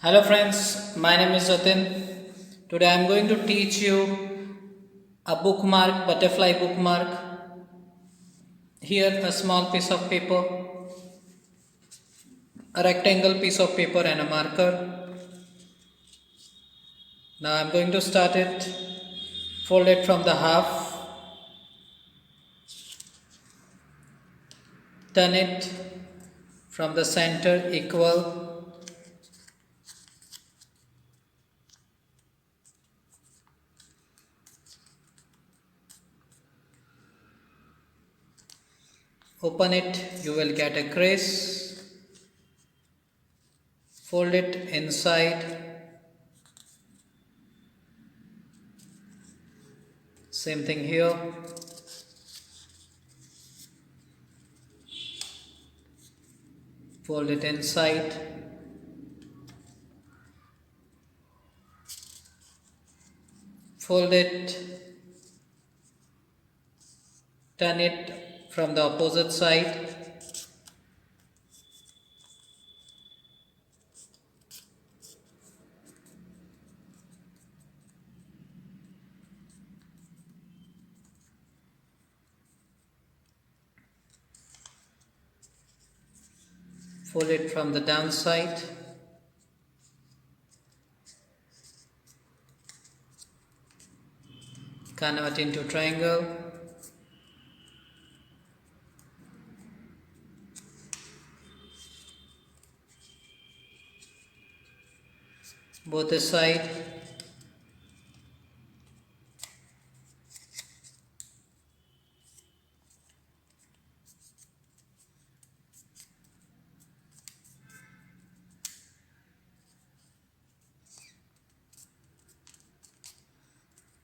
Hello friends, my name is Jatin. Today I am going to teach you a bookmark, butterfly bookmark. Here a small piece of paper, a rectangle piece of paper and a marker. Now I am going to start it. Fold it from the half. Turn it from the center equal. Open it, you will get a crease. Fold it inside. Same thing here. Fold it inside. Fold it. Turn it from the opposite side. Fold it from the downside. Convert into triangle. Both the side.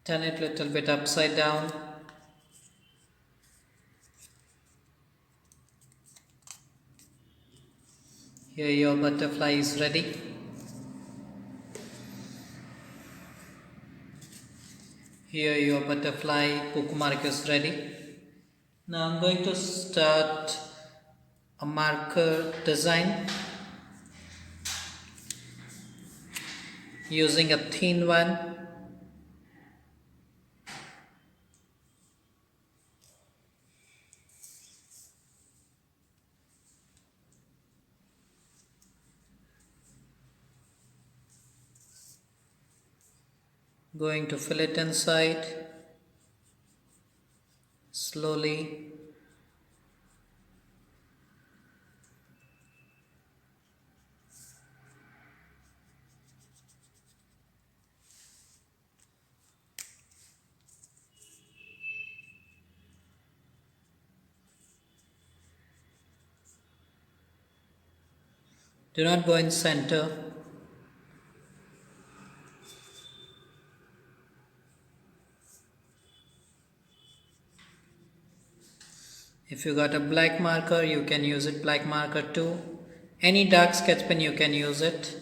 Turn it little bit upside down. Here your butterfly is ready. Here your butterfly bookmark is ready. Now I'm going to start a marker design using a thin one. Going to fill it inside slowly. Do not go in center. If you got a black marker, you can use it black marker too. Any dark sketch pen you can use it.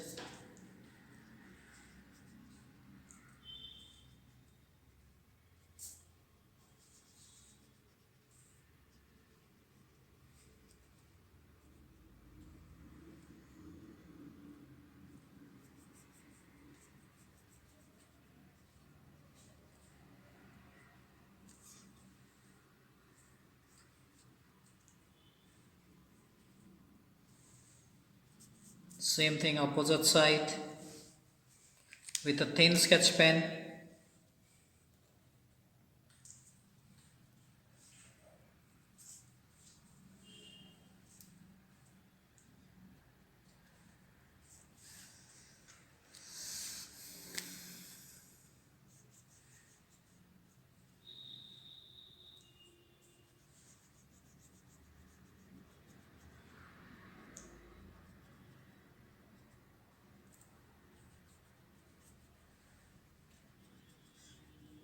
Same thing opposite side with a thin sketch pen.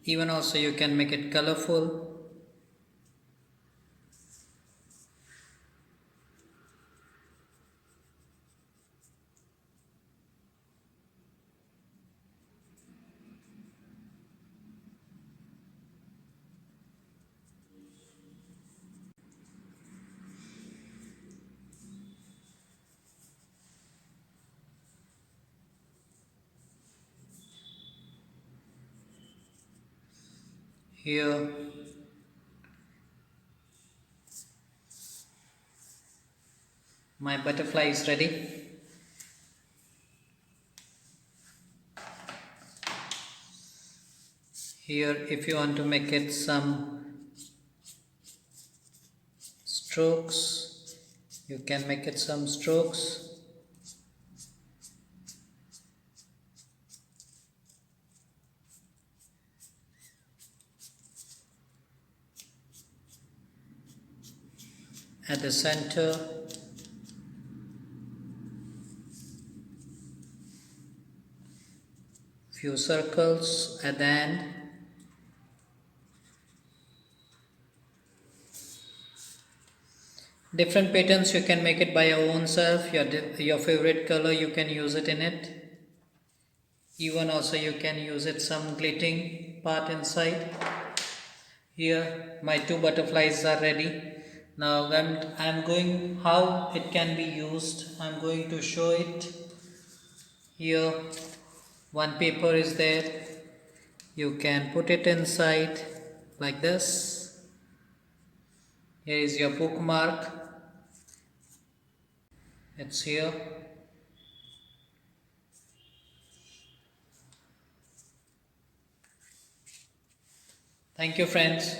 Even also you can make it colorful. Here my butterfly is ready. Here if you want to make it some strokes, you can make it some strokes. At the center, few circles at the end. Different patterns you can make it by your own self. Your favorite color you can use it in it. Even also you can use it some glitting part inside. Here my two butterflies are ready. Now I'm going how it can be used. I'm going to show it. Here one paper is there. You can put it inside like this. Here is your bookmark. It's here. Thank you, friends.